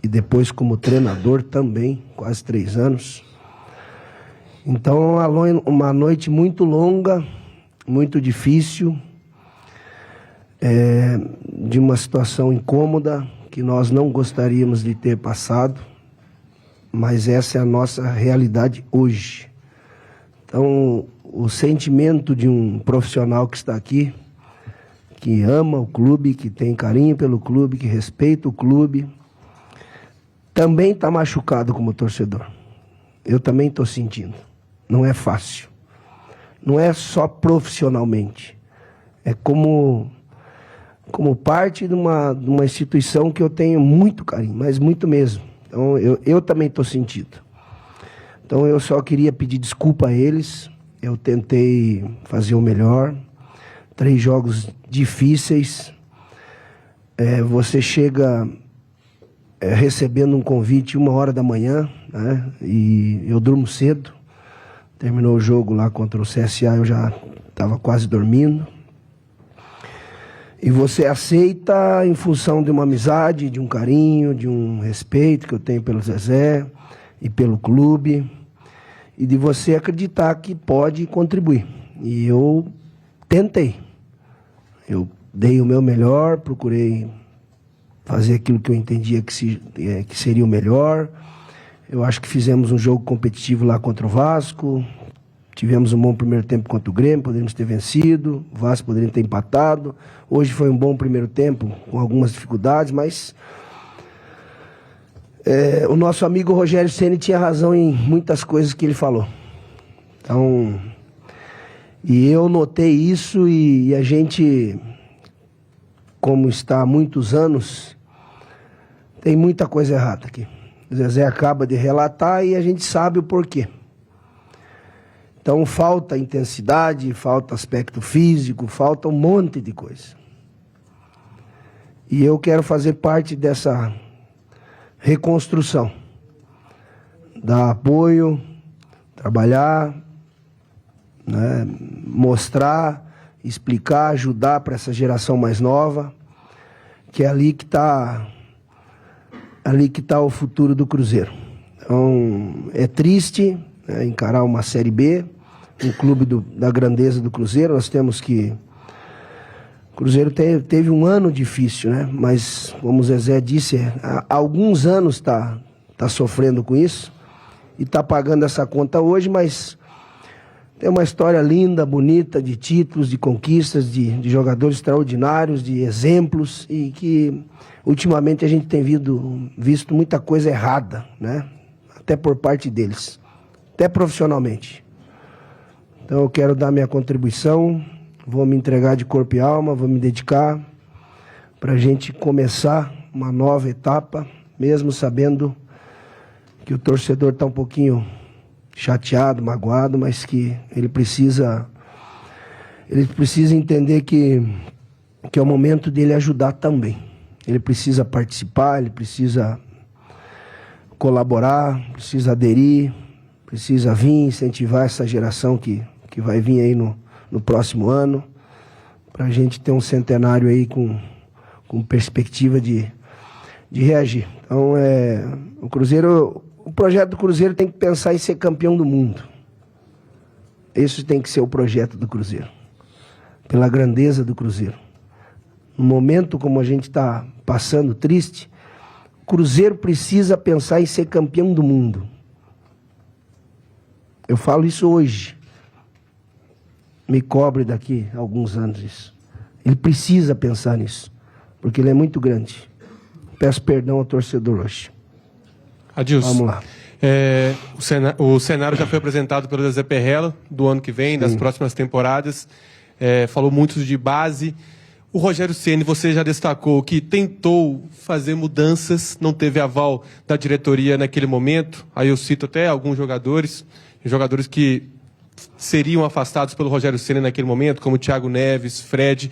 e depois como treinador também, quase 3 anos. Então, uma noite muito longa, muito difícil, de uma situação incômoda que nós não gostaríamos de ter passado, mas essa é a nossa realidade hoje. Então, o sentimento de um profissional que está aqui, que ama o clube, que tem carinho pelo clube, que respeita o clube, também está machucado como torcedor. Eu também estou sentindo. Não é fácil. Não é só profissionalmente. É como parte de uma instituição que eu tenho muito carinho, mas muito mesmo. Então, eu também estou sentindo. Então, eu só queria pedir desculpa a eles. Eu tentei fazer o melhor. 3 jogos difíceis. Você chega recebendo um convite 1h da manhã, né? E eu durmo cedo. Terminou o jogo lá contra o CSA, eu já estava quase dormindo. E você aceita em função de uma amizade, de um carinho, de um respeito que eu tenho pelo Zezé e pelo clube, e de você acreditar que pode contribuir. E eu tentei. Eu dei o meu melhor, procurei fazer aquilo que eu entendia que seria o melhor. Eu acho que fizemos um jogo competitivo lá contra o Vasco. Tivemos um bom primeiro tempo contra o Grêmio, poderíamos ter vencido. O Vasco poderia ter empatado. Hoje foi um bom primeiro tempo, com algumas dificuldades, mas o nosso amigo Rogério Ceni tinha razão em muitas coisas que ele falou. Então, e eu notei isso e a gente, como está há muitos anos, tem muita coisa errada aqui. O Zezé acaba de relatar e a gente sabe o porquê. Então falta intensidade, falta aspecto físico, falta um monte de coisa. E eu quero fazer parte dessa reconstrução. Dar apoio, trabalhar, né, mostrar, explicar, ajudar para essa geração mais nova, que é ali que está o futuro do Cruzeiro. Então, é triste, né, encarar uma Série B, um clube da grandeza do Cruzeiro. Nós temos que... O Cruzeiro teve um ano difícil, né? Mas, como o Zezé disse, há alguns anos está sofrendo com isso e está pagando essa conta hoje, mas tem uma história linda, bonita, de títulos, de conquistas, de jogadores extraordinários, de exemplos, e que ultimamente a gente tem visto muita coisa errada, né? Até por parte deles, até profissionalmente. Então eu quero dar minha contribuição, vou me entregar de corpo e alma, vou me dedicar para a gente começar uma nova etapa, mesmo sabendo que o torcedor está um pouquinho chateado, magoado, mas que ele precisa entender que é o momento dele ajudar também. Ele precisa participar, ele precisa colaborar, precisa aderir, precisa vir incentivar essa geração que vai vir aí no próximo ano, para a gente ter um centenário aí com perspectiva de reagir. Então, o projeto do Cruzeiro tem que pensar em ser campeão do mundo. Esse tem que ser o projeto do Cruzeiro, pela grandeza do Cruzeiro. No momento como a gente está passando triste, o Cruzeiro precisa pensar em ser campeão do mundo. Eu falo isso hoje. Me cobre daqui a alguns anos isso. Ele precisa pensar nisso, porque ele é muito grande. Peço perdão ao torcedor hoje. Adilson, vamos lá. O cenário já foi apresentado pelo Zezé Perrella, do ano que vem, das próximas temporadas. Falou muito de base. O Rogério Ceni, você já destacou que tentou fazer mudanças, não teve aval da diretoria naquele momento. Aí eu cito até alguns jogadores que seriam afastados pelo Rogério Ceni naquele momento, como Thiago Neves, Fred,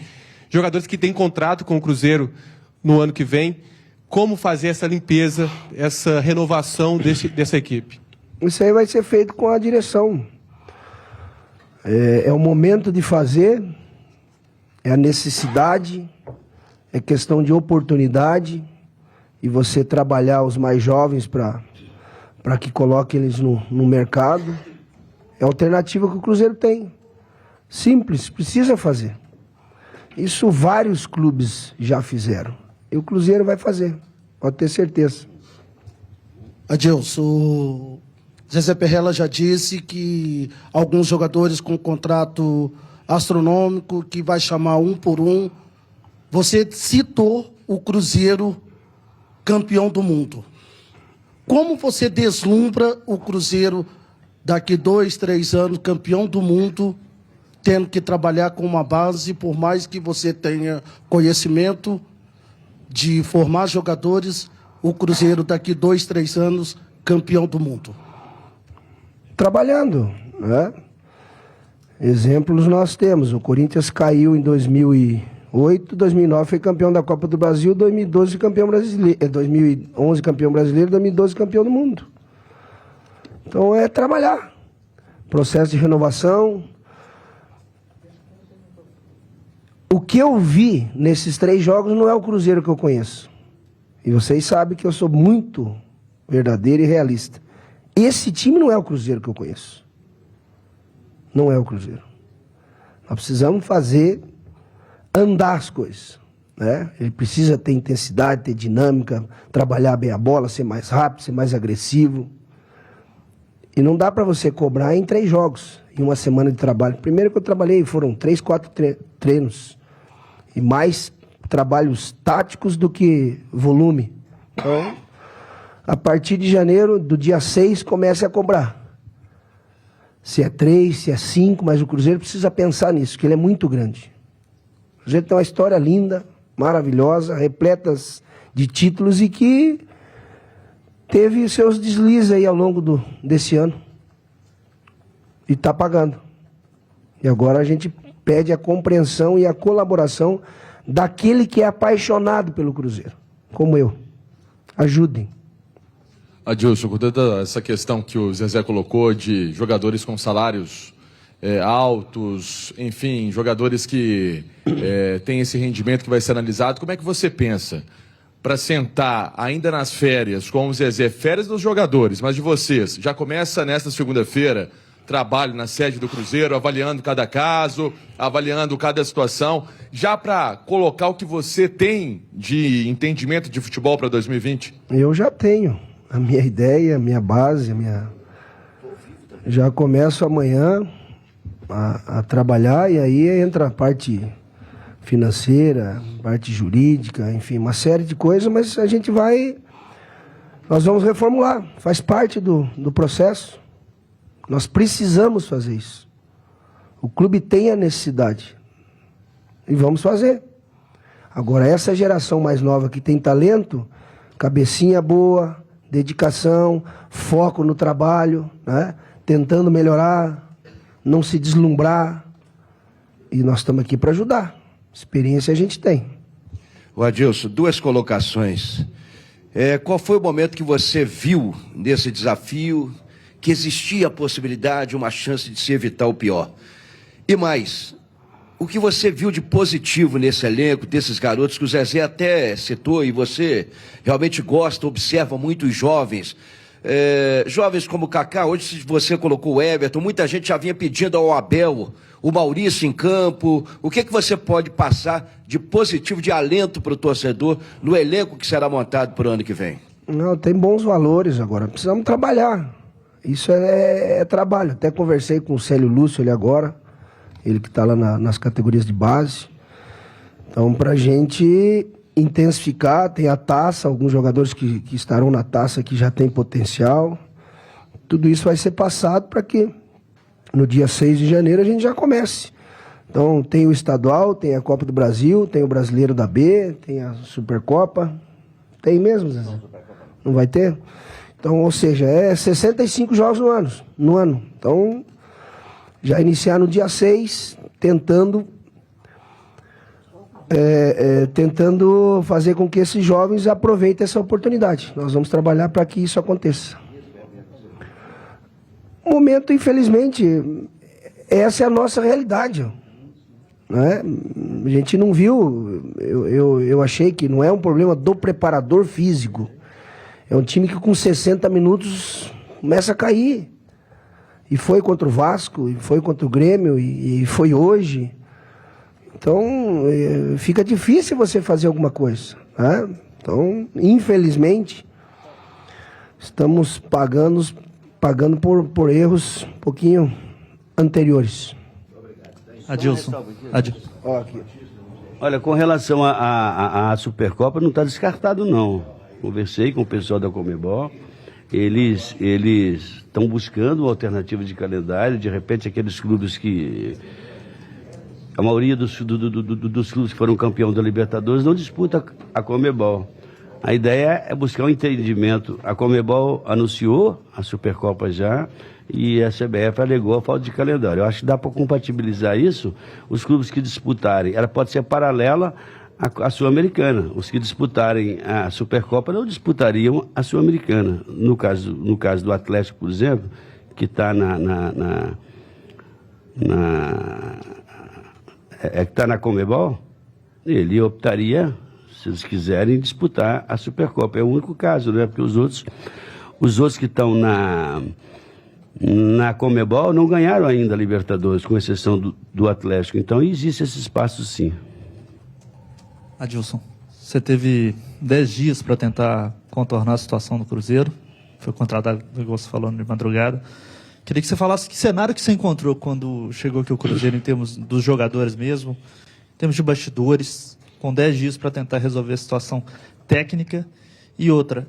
jogadores que têm contrato com o Cruzeiro no ano que vem. Como fazer essa limpeza, essa renovação dessa equipe? Isso aí vai ser feito com a direção. É o momento de fazer, é a necessidade, é questão de oportunidade, e você trabalhar os mais jovens para que coloque eles no mercado. É a alternativa que o Cruzeiro tem. Simples, precisa fazer. Isso vários clubes já fizeram. E o Cruzeiro vai fazer, pode ter certeza. Adilson, o Zezé Perrella já disse que alguns jogadores com contrato astronômico, que vai chamar um por um. Você citou o Cruzeiro campeão do mundo. Como você deslumbra o Cruzeiro daqui 2, 3 anos, campeão do mundo, tendo que trabalhar com uma base, por mais que você tenha conhecimento de formar jogadores, o Cruzeiro daqui 2, 3 anos, campeão do mundo? Trabalhando, né? Exemplos nós temos. O Corinthians caiu em 2008, 2009 foi campeão da Copa do Brasil, 2012 campeão brasileiro, 2011 campeão brasileiro, 2012 campeão do mundo. Então é trabalhar. Processo de renovação. O que eu vi nesses 3 jogos não é o Cruzeiro que eu conheço. E vocês sabem que eu sou muito verdadeiro e realista. Esse time não é o Cruzeiro que eu conheço. Não é o Cruzeiro. Nós precisamos fazer andar as coisas, né? Ele precisa ter intensidade, ter dinâmica, trabalhar bem a bola, ser mais rápido, ser mais agressivo. E não dá para você cobrar em 3 jogos, em uma semana de trabalho. Primeiro que eu trabalhei, foram 3, 4 treinos. E mais trabalhos táticos do que volume. Então, a partir de janeiro, do dia 6, comece a cobrar. Se é 3, se é 5, mas o Cruzeiro precisa pensar nisso, que ele é muito grande. O Cruzeiro tem uma história linda, maravilhosa, repletas de títulos e que teve seus deslizes aí ao longo desse ano. E está pagando. E agora a gente pede a compreensão e a colaboração daquele que é apaixonado pelo Cruzeiro, como eu. Ajudem. Adilson, com toda essa questão que o Zezé colocou de jogadores com salários altos, enfim, jogadores que têm esse rendimento que vai ser analisado, como é que você pensa para sentar ainda nas férias com o Zezé, férias dos jogadores, mas de vocês, já começa nesta segunda-feira trabalho na sede do Cruzeiro, avaliando cada caso, avaliando cada situação, já para colocar o que você tem de entendimento de futebol para 2020? Eu já tenho a minha ideia, a minha base, já começo amanhã a trabalhar e aí entra a parte financeira, parte jurídica, enfim, uma série de coisas, mas nós vamos reformular, faz parte do processo. Nós precisamos fazer isso. O clube tem a necessidade. E vamos fazer. Agora, essa geração mais nova que tem talento, cabecinha boa, dedicação, foco no trabalho, né? Tentando melhorar, não se deslumbrar. E nós estamos aqui para ajudar. Experiência a gente tem. O Adilson, 2 colocações. Qual foi o momento que você viu nesse desafio que existia a possibilidade, uma chance de se evitar o pior? E mais, o que você viu de positivo nesse elenco, desses garotos que o Zezé até citou e você realmente gosta, observa muito os jovens, jovens como o Kaká, hoje você colocou o Everton, muita gente já vinha pedindo ao Abel, o Maurício em campo. O que você pode passar de positivo, de alento para o torcedor no elenco que será montado para o ano que vem? Não, tem bons valores agora, precisamos trabalhar. Isso é trabalho. Até conversei com o Célio Lúcio ali agora, ele que está lá nas categorias de base. Então, para a gente intensificar, tem a taça, alguns jogadores que estarão na taça que já tem potencial. Tudo isso vai ser passado para que no dia 6 de janeiro a gente já comece. Então, tem o estadual, tem a Copa do Brasil, tem o Brasileiro da B, tem a Supercopa. Tem mesmo, Zé? Não vai ter? Então, ou seja, 65 jogos no ano. Então, já iniciar no dia 6, tentando fazer com que esses jovens aproveitem essa oportunidade. Nós vamos trabalhar para que isso aconteça. O momento, infelizmente, essa é a nossa realidade. Né? A gente não viu, eu achei que não é um problema do preparador físico. É um time que com 60 minutos começa a cair. E foi contra o Vasco, e foi contra o Grêmio, e foi hoje. Então, fica difícil você fazer alguma coisa. Né? Então, infelizmente, estamos pagando por erros um pouquinho anteriores. Adilson. Olha, com relação à Supercopa, não está descartado, não. Conversei com o pessoal da Conmebol. Eles estão buscando uma alternativa de calendário. De repente, aqueles clubes que... A maioria dos clubes que foram campeão da Libertadores não disputa a Conmebol. A ideia é buscar um entendimento. A Conmebol anunciou a Supercopa já e a CBF alegou a falta de calendário. Eu acho que dá para compatibilizar isso. Os clubes que disputarem, ela pode ser paralela à Sul-Americana. Os que disputarem a Supercopa não disputariam a Sul-Americana. No caso do Atlético, por exemplo, que está na Conmebol, ele optaria, se eles quiserem, disputar a Supercopa. É o único caso, né? Porque os outros que estão na Conmebol não ganharam ainda a Libertadores, com exceção do Atlético. Então, existe esse espaço, sim. Adilson, você teve 10 dias para tentar contornar a situação do Cruzeiro. Foi contratado, igual você falou, de madrugada. Queria que você falasse que cenário que você encontrou quando chegou aqui o Cruzeiro, em termos dos jogadores mesmo, em termos de bastidores, com 10 dias para tentar resolver a situação técnica. E outra,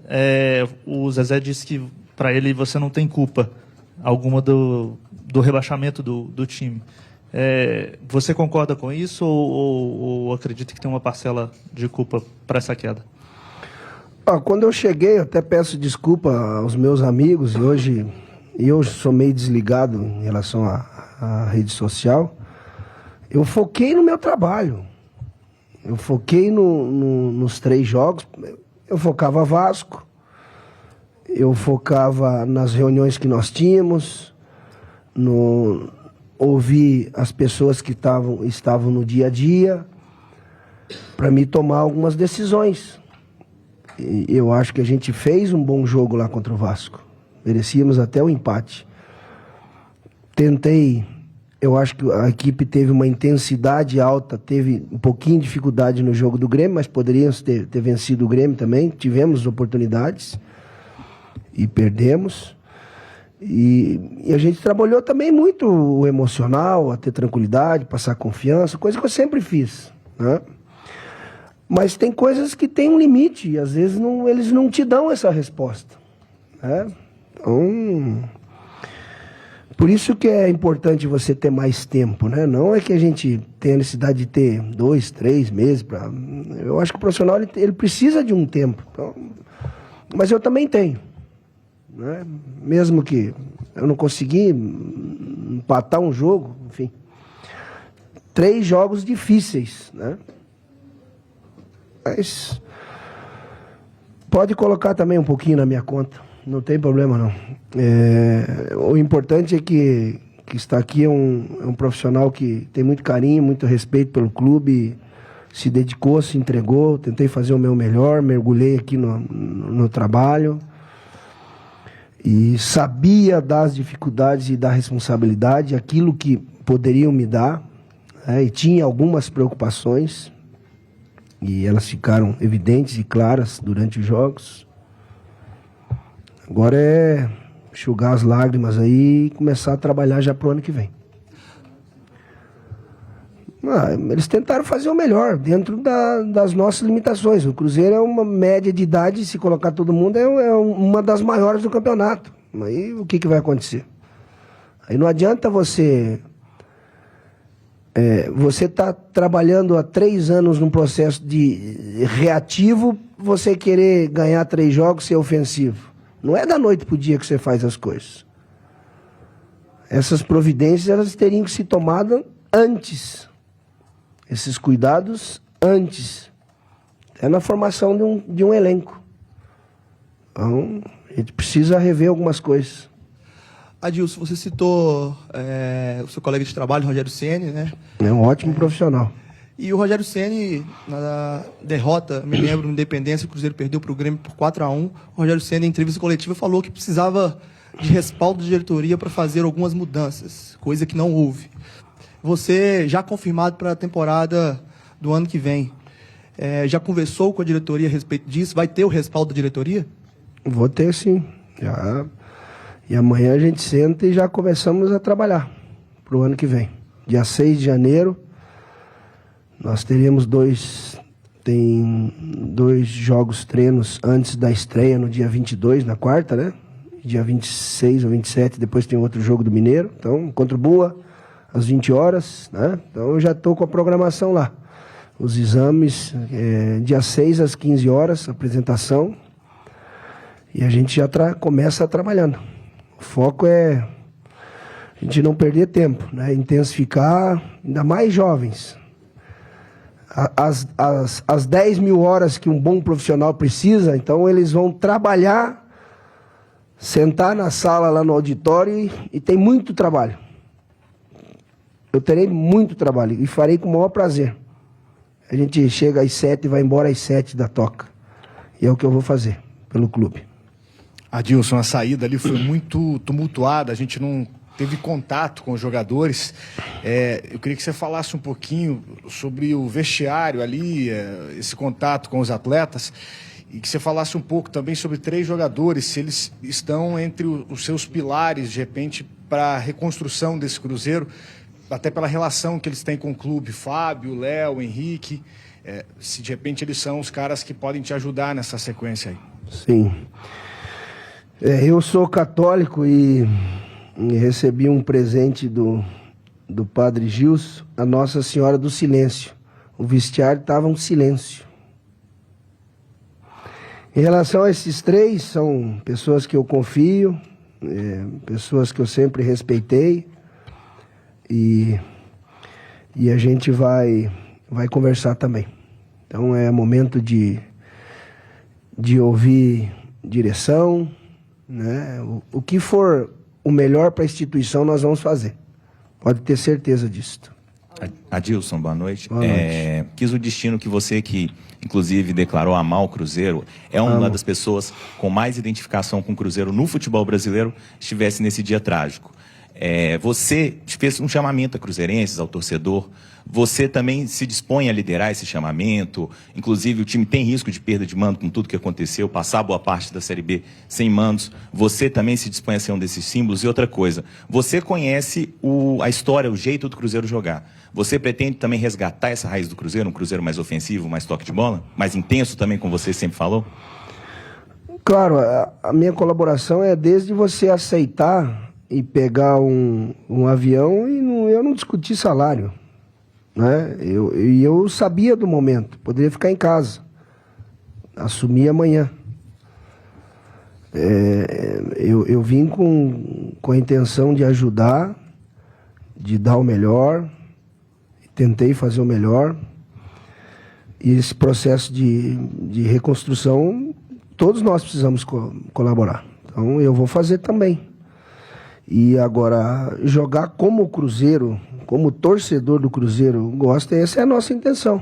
o Zezé disse que para ele você não tem culpa alguma do rebaixamento do time. Você concorda com isso ou acredita que tem uma parcela de culpa para essa queda? Quando eu cheguei, eu até peço desculpa aos meus amigos, e hoje eu sou meio desligado em relação à rede social. Eu foquei no meu trabalho. Eu foquei nos 3 jogos. Eu focava Vasco, eu focava nas reuniões que nós tínhamos, ouvir as pessoas que estavam no dia a dia, para me tomar algumas decisões. E eu acho que a gente fez um bom jogo lá contra o Vasco. Merecíamos até o empate. Eu acho que a equipe teve uma intensidade alta, teve um pouquinho de dificuldade no jogo do Grêmio, mas poderíamos ter vencido o Grêmio também. Tivemos oportunidades e perdemos. E a gente trabalhou também muito o emocional, a ter tranquilidade, passar confiança, coisa que eu sempre fiz, né? Mas tem coisas que têm um limite e às vezes eles não te dão essa resposta, né? Então, por isso que é importante você ter mais tempo, né? Não é que a gente tenha necessidade de ter 2, 3 meses para. Eu acho que o profissional ele precisa de um tempo. Então, mas eu também tenho, né? Mesmo que eu não consegui empatar um jogo, enfim. 3 jogos difíceis, né? Mas pode colocar também um pouquinho na minha conta. Não tem problema, não. O importante é que está aqui é um profissional que tem muito carinho, muito respeito pelo clube, se dedicou, se entregou, tentei fazer o meu melhor, mergulhei aqui no trabalho e sabia das dificuldades e da responsabilidade, aquilo que poderiam me dar, né, e tinha algumas preocupações e elas ficaram evidentes e claras durante os jogos. Agora é enxugar as lágrimas aí e começar a trabalhar já pro ano que vem. Eles tentaram fazer o melhor dentro das nossas limitações. O Cruzeiro é uma média de idade, se colocar todo mundo, é uma das maiores do campeonato. Aí o que vai acontecer? Aí não adianta você tá trabalhando há 3 anos num processo de reativo, você querer ganhar 3 jogos, ser ofensivo. Não é da noite pro dia que você faz as coisas. Essas providências elas teriam que ser tomadas antes. Esses cuidados antes. É na formação de um elenco. Então, a gente precisa rever algumas coisas. Adilson, você citou o seu colega de trabalho, Rogério Ceni, né? É um ótimo profissional. E o Rogério Ceni, na derrota, me lembro, no Independência, o Cruzeiro perdeu para o Grêmio por 4-1. O Rogério Ceni, em entrevista coletiva, falou que precisava de respaldo de diretoria para fazer algumas mudanças, coisa que não houve. Você, já confirmado para a temporada do ano que vem, já conversou com a diretoria a respeito disso? Vai ter o respaldo da diretoria? Vou ter, sim. Já. E amanhã a gente senta e já começamos a trabalhar para o ano que vem. Dia 6 de janeiro, nós teremos dois jogos treinos antes da estreia, no dia 22, na quarta, né? Dia 26 ou 27, depois tem outro jogo do Mineiro. Então, contra o Boa, às 20 horas, né? Então, eu já estou com a programação lá. Os exames, dia 6 às 15 horas, apresentação. E a gente já começa trabalhando. O foco é a gente não perder tempo, né? Intensificar, ainda mais jovens. As 10 mil horas que um bom profissional precisa, então eles vão trabalhar, sentar na sala lá no auditório e tem muito trabalho. Eu terei muito trabalho e farei com o maior prazer. A gente chega às 7 e vai embora às 7 da toca. E é o que eu vou fazer pelo clube. Adilson, a saída ali foi muito tumultuada, a gente não teve contato com os jogadores. Eu queria que você falasse um pouquinho sobre o vestiário ali, esse contato com os atletas, e que você falasse um pouco também sobre 3 jogadores, se eles estão entre os seus pilares, de repente, para a reconstrução desse Cruzeiro, até pela relação que eles têm com o clube, Fábio, Léo, Henrique, se de repente eles são os caras que podem te ajudar nessa sequência aí. Sim. Eu sou católico e recebi um presente do padre Gilson, a Nossa Senhora do Silêncio. O vestiário estava um silêncio. Em relação a esses 3, são pessoas que eu confio, pessoas que eu sempre respeitei, e a gente vai conversar também. Então é momento de ouvir direção, né? O que for o melhor para a instituição nós vamos fazer. Pode ter certeza disso. Adilson, boa noite. Boa noite. Quis o destino que você, que inclusive declarou amar o Cruzeiro, é uma das pessoas com mais identificação com o Cruzeiro no futebol brasileiro, estivesse nesse dia trágico. Você fez um chamamento a cruzeirenses, ao torcedor. Você também se dispõe a liderar esse chamamento. Inclusive, o time tem risco de perda de mando com tudo que aconteceu, passar boa parte da Série B sem mandos. Você também se dispõe a ser um desses símbolos. E outra coisa, você conhece a história, o jeito do Cruzeiro jogar. Você pretende também resgatar essa raiz do Cruzeiro, um Cruzeiro mais ofensivo, mais toque de bola? Mais intenso também, como você sempre falou? Claro, a minha colaboração é desde você aceitar e pegar um avião e eu não discuti salário, né? Eu sabia do momento, poderia ficar em casa, assumir amanhã. Eu vim com a intenção de ajudar, de dar o melhor, tentei fazer o melhor, e esse processo de reconstrução, todos nós precisamos colaborar. Então eu vou fazer também. E agora, jogar como o Cruzeiro, como torcedor do Cruzeiro gosta, essa é a nossa intenção.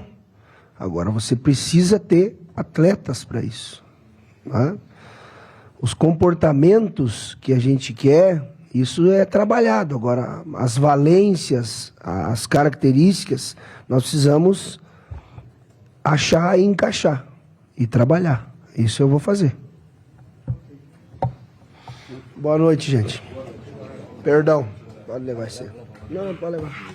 Agora, você precisa ter atletas para isso, né? Os comportamentos que a gente quer, isso é trabalhado. Agora, as valências, as características, nós precisamos achar e encaixar e trabalhar. Isso eu vou fazer. Boa noite, gente. Perdão, pode levar isso aí. Não, pode levar.